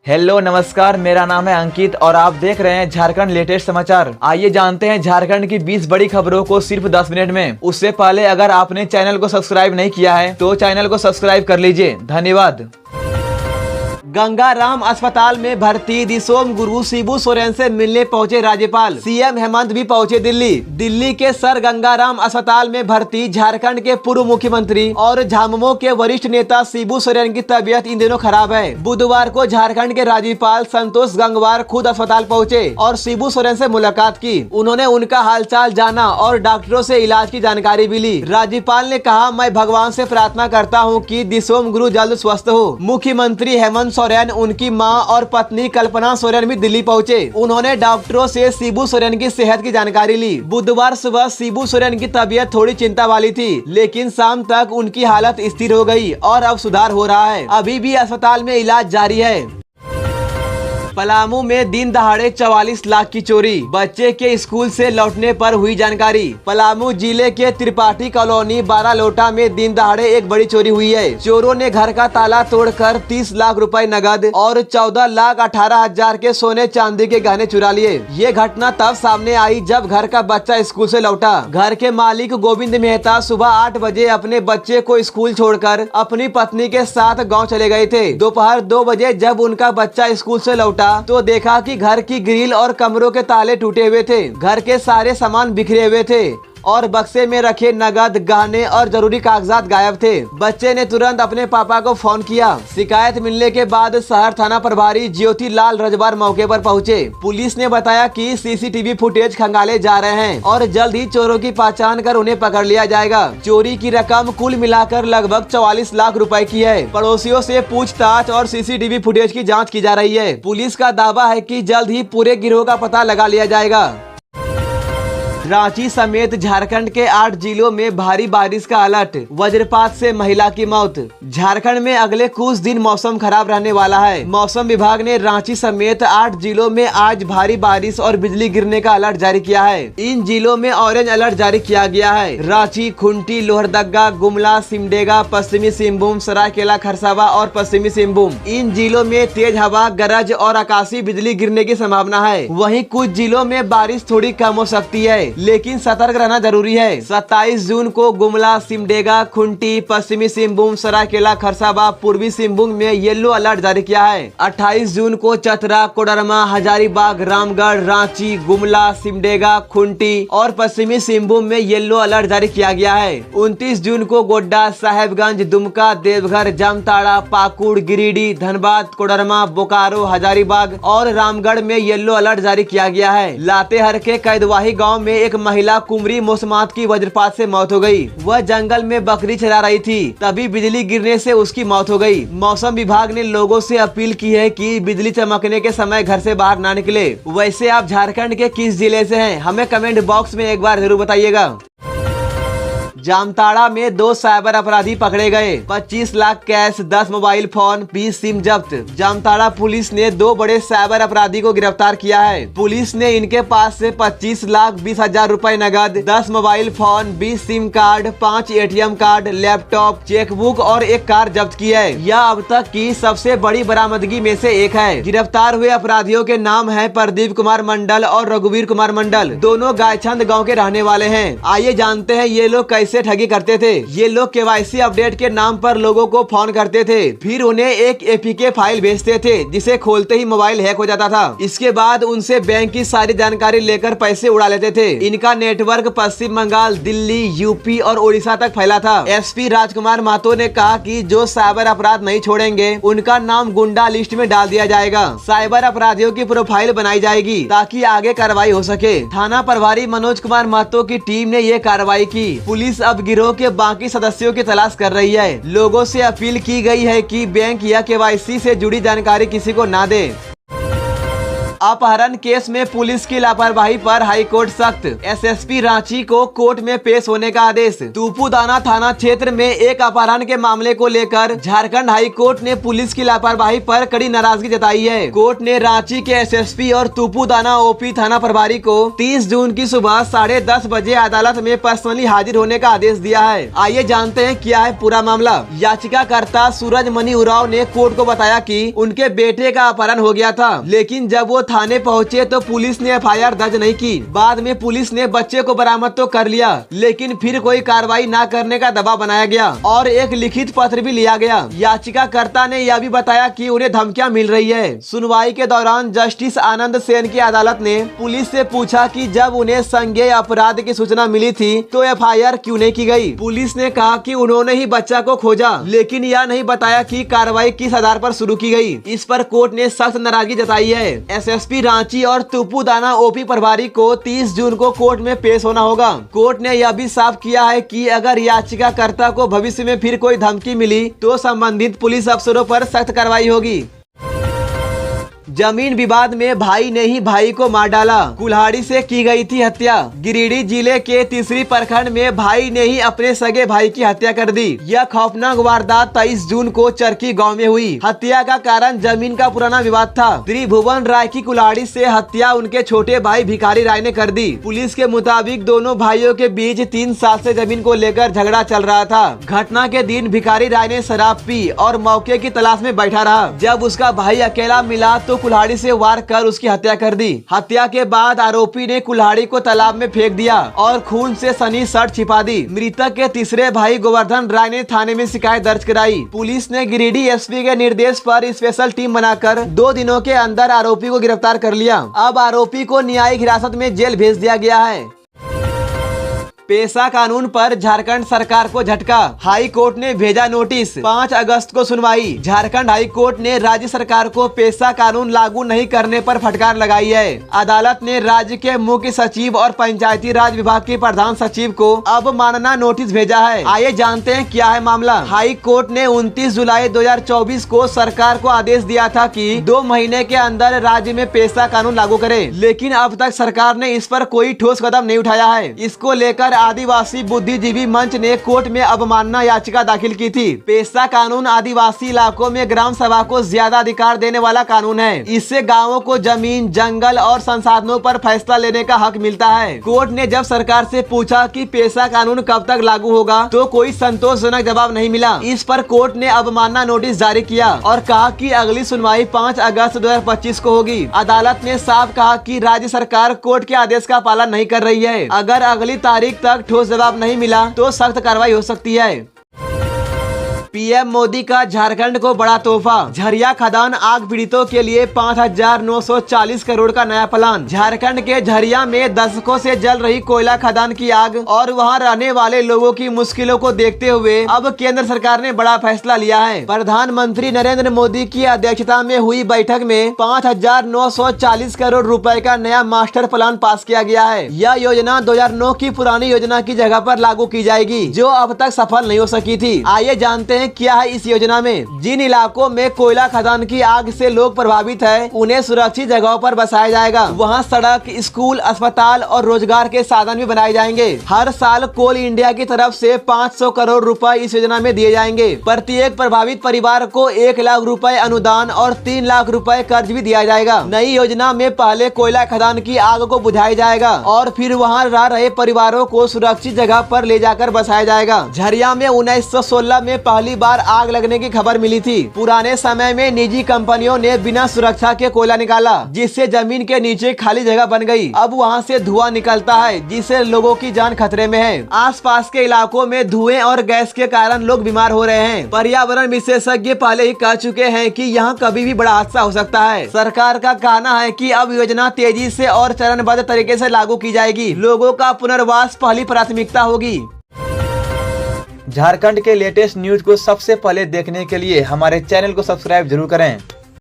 Hello नमस्कार, मेरा नाम है अंकित और आप देख रहे हैं झारखंड लेटेस्ट समाचार। आइए जानते हैं झारखंड की 20 बड़ी खबरों को सिर्फ 10 मिनट में। उससे पहले अगर आपने चैनल को सब्सक्राइब नहीं किया है तो चैनल को सब्सक्राइब कर लीजिए। धन्यवाद। गंगाराम अस्पताल में भर्ती दिसोम गुरु शिबू सोरेन से मिलने पहुंचे राज्यपाल। सीएम हेमंत भी पहुंचे दिल्ली के सर गंगाराम अस्पताल में भर्ती झारखंड के पूर्व मुख्यमंत्री और झामुमो के वरिष्ठ नेता शिबू सोरेन की तबीयत इन दिनों खराब है। बुधवार को झारखंड के राज्यपाल संतोष गंगवार खुद अस्पताल पहुंचे और शिबू सोरेन से मुलाकात की। उन्होंने उनका हालचाल जाना और डॉक्टरों से इलाज की जानकारी भी ली। राज्यपाल ने कहा, मैं भगवान से प्रार्थना करता हूँ कि दिसोम गुरु जल्द स्वस्थ हो। मुख्यमंत्री हेमंत सोरेन, उनकी मां और पत्नी कल्पना सोरेन भी दिल्ली पहुंचे। उन्होंने डॉक्टरों से शिबू सोरेन की सेहत की जानकारी ली। बुधवार सुबह शिबू सोरेन की तबीयत थोड़ी चिंता वाली थी, लेकिन शाम तक उनकी हालत स्थिर हो गई और अब सुधार हो रहा है। अभी भी अस्पताल में इलाज जारी है। पलामू में दिन दहाड़े 44 लाख की चोरी, बच्चे के स्कूल से लौटने पर हुई जानकारी। पलामू जिले के त्रिपाठी कॉलोनी बारालोटा में दिन दहाड़े एक बड़ी चोरी हुई है। चोरों ने घर का ताला तोड़कर 30 लाख रुपए नगद और 14,18,000 के सोने चांदी के गहने चुरा लिए। ये घटना तब सामने आई जब घर का बच्चा स्कूल से लौटा। घर के मालिक गोविंद मेहता सुबह 8 बजे अपने बच्चे को स्कूल छोड़कर अपनी पत्नी के साथ गाँव चले गए थे। दोपहर 2 बजे जब उनका बच्चा स्कूल से लौटा तो देखा कि घर की ग्रिल और कमरों के ताले टूटे हुए थे। घर के सारे सामान बिखरे हुए थे और बक्से में रखे नगद, गहने और जरूरी कागजात गायब थे। बच्चे ने तुरंत अपने पापा को फोन किया। शिकायत मिलने के बाद शहर थाना प्रभारी ज्योति लाल रजवार मौके पर पहुंचे। पुलिस ने बताया कि सीसीटीवी फुटेज खंगाले जा रहे हैं और जल्द ही चोरों की पहचान कर उन्हें पकड़ लिया जाएगा। चोरी की रकम कुल मिलाकर लगभग 44 लाख रुपए की है। पड़ोसियों से पूछताछ और सीसीटीवी फुटेज की जाँच की जा रही है। पुलिस का दावा है कि जल्द ही पूरे गिरोह का पता लगा लिया जाएगा। रांची समेत झारखंड के 8 जिलों में भारी बारिश का अलर्ट, वज्रपात से महिला की मौत। झारखंड में अगले कुछ दिन मौसम खराब रहने वाला है। मौसम विभाग ने रांची समेत 8 जिलों में आज भारी बारिश और बिजली गिरने का अलर्ट जारी किया है। इन जिलों में ऑरेंज अलर्ट जारी किया गया है। रांची, खुंटी, लोहरदगा, गुमला, सिमडेगा, पश्चिमी सिंहभूम, सरायकेला खरसावा और पश्चिमी सिंहभूम, इन जिलों में तेज हवा, गरज और आकाशीय बिजली गिरने की संभावना है। वहीं कुछ जिलों में बारिश थोड़ी कम हो सकती है, लेकिन सतर्क रहना जरूरी है। 27 जून को गुमला, सिमडेगा, खुंटी, पश्चिमी सिंहभूम, सरायकेला खरसावा, पूर्वी सिंहभूम में येलो अलर्ट जारी किया है। 28 जून को चतरा, कोडरमा, हजारीबाग, रामगढ़, रांची, गुमला, सिमडेगा, खुंटी और पश्चिमी सिंहभूम में येलो अलर्ट जारी किया गया है। 29 जून को गोड्डा, साहेबगंज, दुमका, देवघर, जामताड़ा, पाकुड़, गिरिडीह, धनबाद, कोडरमा, बोकारो, हजारीबाग और रामगढ़ में येलो अलर्ट जारी किया गया है। लातेहार के कैदवाही गाँव में एक महिला कुमरी मौसमात की वज्रपात से मौत हो गई। वह जंगल में बकरी चरा रही थी, तभी बिजली गिरने से उसकी मौत हो गई। मौसम विभाग ने लोगों से अपील की है कि बिजली चमकने के समय घर से बाहर ना निकले। वैसे आप झारखंड के किस जिले से हैं, हमें कमेंट बॉक्स में एक बार जरूर बताइएगा। जामताड़ा में 2 साइबर अपराधी पकड़े गए। 25 lakh cash, 10 mobile phone, 20 SIM जब्त। जामताड़ा पुलिस ने 2 बड़े साइबर अपराधी को गिरफ्तार किया है। पुलिस ने इनके पास से 25,20,000 रुपए नगद, 10 mobile phone, 20 SIM card, 5 ATM card, laptop, chequebook और एक कार जब्त की है। यह अब तक की सबसे बड़ी बरामदगी में से एक है। गिरफ्तार हुए अपराधियों के नाम है प्रदीप कुमार मंडल और रघुवीर कुमार मंडल। दोनों गायछंद गाँव के रहने वाले हैं। आइए जानते हैं ये लोग कैसे ठगी करते थे। ये लोग केवाईसी अपडेट के नाम पर लोगों को फोन करते थे, फिर उन्हें एक एपीके फाइल भेजते थे जिसे खोलते ही मोबाइल हैक हो जाता था। इसके बाद उनसे बैंक की सारी जानकारी लेकर पैसे उड़ा लेते थे। इनका नेटवर्क पश्चिम बंगाल, दिल्ली, यूपी और उड़ीसा तक फैला था। एसपी राजकुमार महतो ने कहा कि जो साइबर अपराध नहीं छोड़ेंगे उनका नाम गुंडा लिस्ट में डाल दिया जाएगा। साइबर अपराधियों की प्रोफाइल बनाई जाएगी ताकि आगे कार्रवाई हो सके। थाना प्रभारी मनोज कुमार महतो की टीम ने ये कार्रवाई की। पुलिस अब गिरोह के बाकी सदस्यों की तलाश कर रही है। लोगों से अपील की गई है कि बैंक या केवाईसी से जुड़ी जानकारी किसी को ना दे। अपहरण केस में पुलिस की लापरवाही पर हाईकोर्ट सख्त, एसएसपी रांची को कोर्ट में पेश होने का आदेश। तुपुदाना थाना क्षेत्र में एक अपहरण के मामले को लेकर झारखंड हाईकोर्ट ने पुलिस की लापरवाही पर कड़ी नाराजगी जताई है। कोर्ट ने रांची के एसएसपी और तुपुदाना ओपी थाना प्रभारी को 30 जून की सुबह 10:30 बजे अदालत में पर्सनली हाजिर होने का आदेश दिया है। आइए जानते हैं क्या है पूरा मामला। याचिकाकर्ता सूरज मणि उरांव ने कोर्ट को बताया कि उनके बेटे का अपहरण हो गया था, लेकिन जब वो थाने पहुंचे तो पुलिस ने एफआईआर दर्ज नहीं की। बाद में पुलिस ने बच्चे को बरामद तो कर लिया, लेकिन फिर कोई कार्रवाई न करने का दबाव बनाया गया और एक लिखित पत्र भी लिया गया। याचिकाकर्ता ने यह भी बताया कि उन्हें धमकियां मिल रही है। सुनवाई के दौरान जस्टिस आनंद सेन की अदालत ने पुलिस से पूछा कि जब उन्हें संज्ञेय अपराध की सूचना मिली थी तो एफआईआर क्यों नहीं की गई। पुलिस ने कहा कि उन्होंने ही बच्चा को खोजा, लेकिन यह नहीं बताया कि कार्रवाई किस आधार पर शुरू की गई। इस पर कोर्ट ने सख्त नाराजगी जताई है। एसएसपी रांची और तुपुदाना ओपी प्रभारी को 30 जून को कोर्ट में पेश होना होगा। कोर्ट ने यह भी साफ किया है कि अगर याचिकाकर्ता को भविष्य में फिर कोई धमकी मिली तो संबंधित पुलिस अफसरों पर सख्त कार्रवाई होगी। जमीन विवाद में भाई ने ही भाई को मार डाला, कुल्हाड़ी से की गई थी हत्या। गिरिडीह जिले के तीसरी प्रखंड में भाई ने ही अपने सगे भाई की हत्या कर दी। यह खौफनाक वारदात 23 जून को चरकी गांव में हुई। हत्या का कारण जमीन का पुराना विवाद था। त्रिभुवन राय की कुल्हाड़ी से हत्या उनके छोटे भाई भिखारी राय ने कर दी। पुलिस के मुताबिक दोनों भाइयों के बीच 3 साल से जमीन को लेकर झगड़ा चल रहा था। घटना के दिन भिखारी राय ने शराब पी और मौके की तलाश में बैठा रहा। जब उसका भाई अकेला मिला तो कुल्हाड़ी से वार कर उसकी हत्या कर दी। हत्या के बाद आरोपी ने कुल्हाड़ी को तालाब में फेंक दिया और खून से सनी शर्ट छिपा दी। मृतक के तीसरे भाई गोवर्धन राय ने थाने में शिकायत दर्ज कराई। पुलिस ने गिरिडीह एसपी के निर्देश पर स्पेशल टीम बनाकर 2 दिनों के अंदर आरोपी को गिरफ्तार कर लिया। अब आरोपी को न्यायिक हिरासत में जेल भेज दिया गया है। पेशा कानून पर झारखंड सरकार को झटका, हाई कोर्ट ने भेजा नोटिस। 5 अगस्त को सुनवाई। झारखंड हाई कोर्ट ने राज्य सरकार को पेशा कानून लागू नहीं करने पर फटकार लगाई है। अदालत ने राज्य के मुख्य सचिव और पंचायती राज विभाग के प्रधान सचिव को अवमानना नोटिस भेजा है। आइए जानते हैं क्या है मामला। हाई कोर्ट ने 29 जुलाई 2024 को सरकार को आदेश दिया था कि 2 महीने के अंदर राज्य में पेशा कानून लागू करे, लेकिन अब तक सरकार ने इस पर कोई ठोस कदम नहीं उठाया है। इसको लेकर आदिवासी बुद्धिजीवी मंच ने कोर्ट में अवमानना याचिका दाखिल की थी। पेशा कानून आदिवासी इलाकों में ग्राम सभा को ज्यादा अधिकार देने वाला कानून है। इससे गांवों को जमीन, जंगल और संसाधनों पर फैसला लेने का हक मिलता है। कोर्ट ने जब सरकार से पूछा कि पेशा कानून कब तक लागू होगा तो कोई संतोषजनक जवाब नहीं मिला। इस पर कोर्ट ने अवमानना नोटिस जारी किया और कहा कि अगली सुनवाई 5 अगस्त 2025 को होगी। अदालत ने साफ कहा कि राज्य सरकार कोर्ट के आदेश का पालन नहीं कर रही है। अगर अगली तारीख तक ठोस जवाब नहीं मिला तो सख्त कार्रवाई हो सकती है। पीएम मोदी का झारखंड को बड़ा तोहफा, झरिया खदान आग पीड़ितों के लिए 5,940 करोड़ का नया प्लान। झारखंड के झरिया में दशकों से जल रही कोयला खदान की आग और वहां रहने वाले लोगों की मुश्किलों को देखते हुए अब केंद्र सरकार ने बड़ा फैसला लिया है। प्रधानमंत्री नरेंद्र मोदी की अध्यक्षता में हुई बैठक में 5,940 करोड़ रुपए का नया मास्टर प्लान पास किया गया है। यह योजना 2009 की पुरानी योजना की जगह पर लागू की जाएगी, जो अब तक सफल नहीं हो सकी थी। आइए जानते हैं क्या है इस योजना में। जिन इलाकों में कोयला खदान की आग से लोग प्रभावित हैं, उन्हें सुरक्षित जगहों पर बसाया जाएगा। वहां सड़क, स्कूल, अस्पताल और रोजगार के साधन भी बनाए जाएंगे। हर साल कोल इंडिया की तरफ से 500 करोड़ रुपए इस योजना में दिए जाएंगे। प्रत्येक प्रभावित परिवार को 1 लाख रुपए अनुदान और 3 लाख रुपए कर्ज भी दिया जाएगा। नई योजना में पहले कोयला खदान की आग को बुझाया जाएगा और फिर वहाँ रह रहे परिवारों को सुरक्षित जगह पर ले जाकर बसाया जाएगा। झरिया में 1916 में पहली बार आग लगने की खबर मिली थी। पुराने समय में निजी कंपनियों ने बिना सुरक्षा के कोयला निकाला, जिससे जमीन के नीचे खाली जगह बन गई। अब वहां से धुआं निकलता है, जिससे लोगों की जान खतरे में है। आसपास के इलाकों में धुएं और गैस के कारण लोग बीमार हो रहे हैं। पर्यावरण विशेषज्ञ पहले ही कह चुके हैं कि यहाँ कभी भी बड़ा हादसा हो सकता है। सरकार का कहना है कि अब योजना तेजी से और चरणबद्ध तरीके से लागू की जाएगी। लोगों का पुनर्वास पहली प्राथमिकता होगी। झारखंड के लेटेस्ट न्यूज को सबसे पहले देखने के लिए हमारे चैनल को सब्सक्राइब जरूर करें।